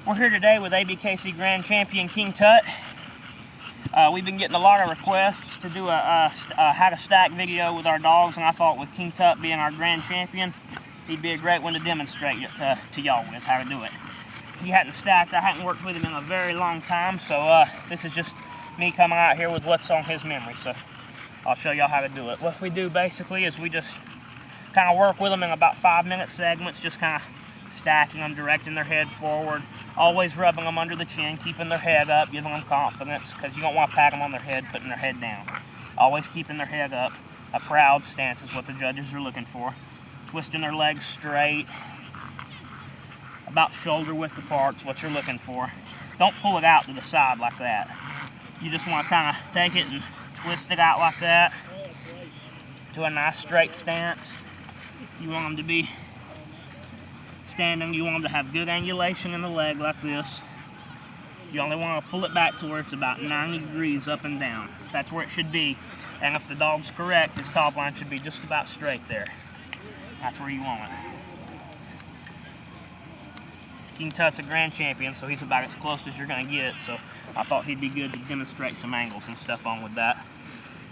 We're here today with ABKC Grand Champion King Tut. We've been getting a lot of requests to do a how to stack video with our dogs, and I thought with King Tut being our Grand Champion, he'd be a great one to demonstrate it to y'all with how to do it. He hadn't stacked, I hadn't worked with him in a very long time, so this is just me coming out here with what's on his memory. So I'll show y'all how to do it. What we do basically is we just kind of work with them in about 5-minute segments, just kind of stacking them, directing their head forward, always rubbing them under the chin, keeping their head up, giving them confidence, because you don't want to pat them on their head, putting their head down. Always keeping their head up. A proud stance is what the judges are looking for. Twisting their legs straight, about shoulder width apart is what you're looking for. Don't pull it out to the side like that. You just want to kind of take it and twist it out like that to a nice straight stance. You want them to be standing, you want them to have good angulation in the leg like this. You only want to pull it back to where it's about 90 degrees up and down. That's where it should be. And if the dog's correct, his top line should be just about straight there. That's where you want it. King Tut's a Grand Champion, so he's about as close as you're going to get. So I thought he'd be good to demonstrate some angles and stuff on with that.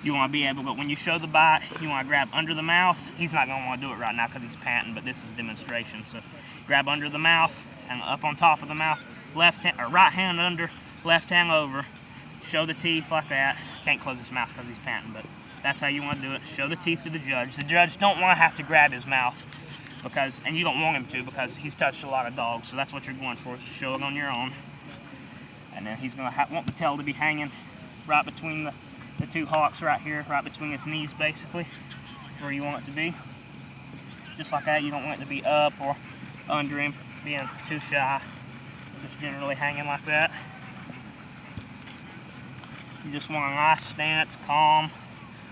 You want to be able to, when you show the bite, you want to grab under the mouth. He's not going to want to do it right now because he's panting, but this is a demonstration. So grab under the mouth and up on top of the mouth, left hand or right hand under, left hand over. Show the teeth like that. Can't close his mouth because he's panting, but that's how you want to do it. Show the teeth to the judge. The judge don't want to have to grab his mouth because, and you don't want him to because he's touched a lot of dogs. So that's what you're going for, is to show it on your own. And then he's going to want the tail to be hanging right between the two hocks right here, right between his knees basically, where you want it to be. Just like that. You don't want it to be up or under him, being too shy. Just generally hanging like that. You just want a nice stance, calm,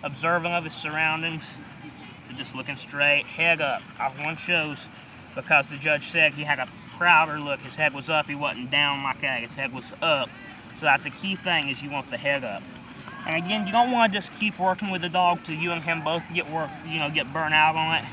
observing of his surroundings. You're just looking straight, head up. I've won shows because the judge said he had a prouder look. His head was up, he wasn't down like that. His head was up. So that's a key thing, is you want the head up. And again, you don't want to just keep working with the dog till you and him both get burnt out on it.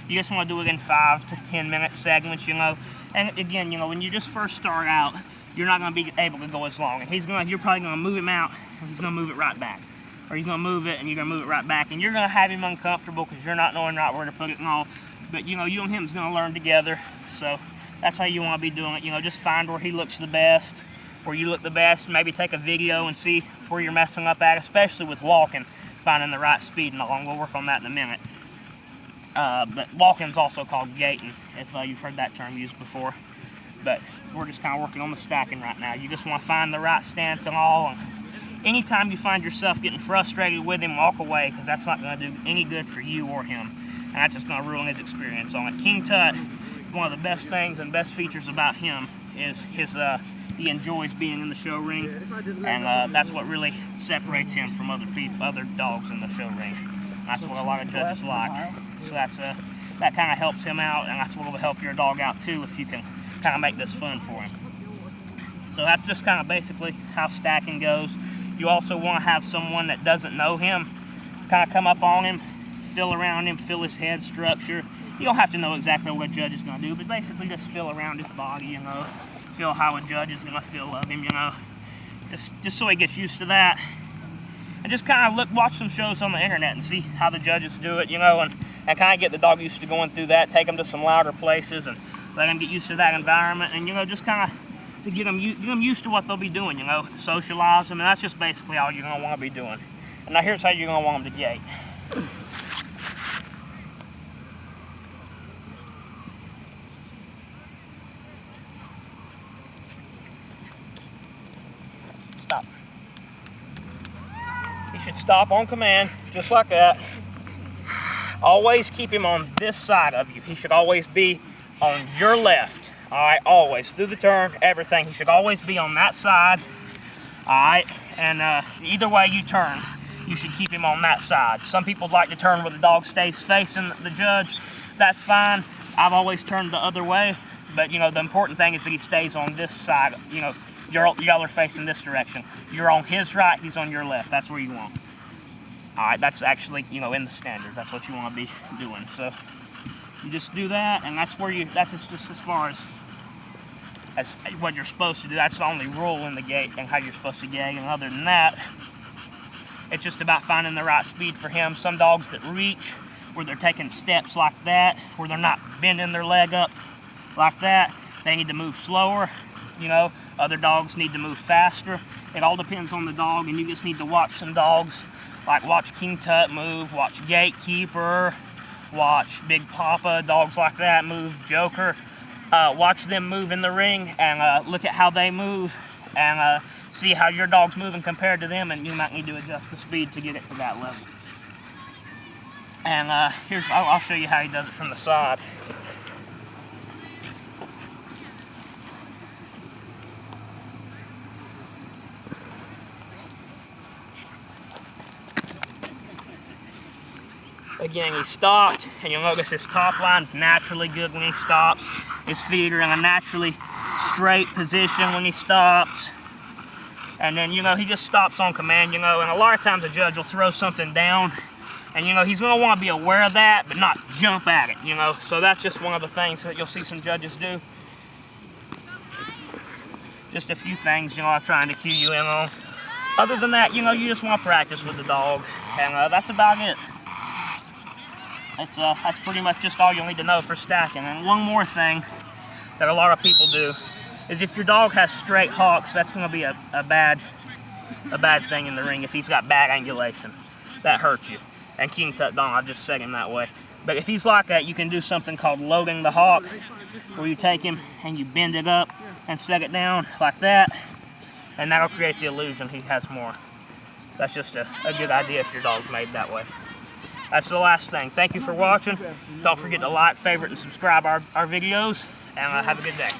You just want to do it in 5 to 10 minute segments, And again, when you just first start out, you're not going to be able to go as long. And you're probably going to move him out, and he's going to move it right back. Or he's going to move it, and you're going to move it right back. And you're going to have him uncomfortable because you're not knowing right where to put it and all. But, you and him's going to learn together. So that's how you want to be doing it. Just find where he looks the best, where you look the best. Maybe take a video and see where you're messing up at, especially with walking, finding the right speed and all. We'll work on that in a minute. But walking's also called gaiting, if you've heard that term used before. But we're just kind of working on the stacking right now. You just want to find the right stance and all. And anytime you find yourself getting frustrated with him, walk away, because that's not going to do any good for you or him. And that's just going to ruin his experience on it. King Tut, one of the best things and best features about him is he enjoys being in the show ring, and that's what really separates him from other dogs in the show ring. That's what a lot of judges like. So that kind of helps him out, and that's what will help your dog out too if you can kind of make this fun for him. So that's just kind of basically how stacking goes. You also want to have someone that doesn't know him kind of come up on him, feel around him, feel his head structure. You don't have to know exactly what a judge is going to do, but basically just feel around his body, feel how a judge is going to feel of him, just so he gets used to that. And just kind of watch some shows on the internet and see how the judges do it, and kind of get the dog used to going through that. Take him to some louder places and let him get used to that environment, and just kind of to get them used to what they'll be doing, socialize them, and that's just basically all you're going to want to be doing. And now here's how you're going to want them to gait. Stop. He should stop on command, just like that. Always keep him on this side of you. He should always be on your left. All right, always. Through the turn, everything. He should always be on that side. All right, and either way you turn, you should keep him on that side. Some people like to turn where the dog stays facing the judge. That's fine. I've always turned the other way, but the important thing is that he stays on this side. Y'all are facing this direction. You're on his right, he's on your left. That's where you want. All right, that's actually, in the standard. That's what you want to be doing. So you just do that, and that's just as far as That's what you're supposed to do. That's the only rule in the gait and how you're supposed to gag. And other than that, it's just about finding the right speed for him. Some dogs that reach, where they're taking steps like that, where they're not bending their leg up like that, they need to move slower. You know, other dogs need to move faster. It all depends on the dog, and you just need to watch some dogs, like watch King Tut move, watch Gatekeeper, watch Big Papa, dogs like that move, Joker. Watch them move in the ring and look at how they move and see how your dog's moving compared to them, and you might need to adjust the speed to get it to that level. And I'll show you how he does it from the side. Again, he stopped, and you'll notice his top line's naturally good when he stops. His feet are in a naturally straight position when he stops. And then, you know, he just stops on command, you know, and a lot of times a judge will throw something down, and, you know, he's going to want to be aware of that, but not jump at it, you know. So that's just one of the things that you'll see some judges do. Just a few things, you know, I'm trying to cue you in on. Other than that, you know, you just want to practice with the dog, and that's about it. That's pretty much just all you'll need to know for stacking. And one more thing that a lot of people do is if your dog has straight hocks, that's going to be a bad thing in the ring. If he's got bad angulation, that hurts you. And King Tut don't, I'll just set him that way. But if he's like that, you can do something called loading the hock, where you take him and you bend it up and set it down like that, and that'll create the illusion he has more. That's just a good idea if your dog's made that way. That's the last thing. Thank you for watching. Don't forget to like, favorite, and subscribe our videos, and have a good day.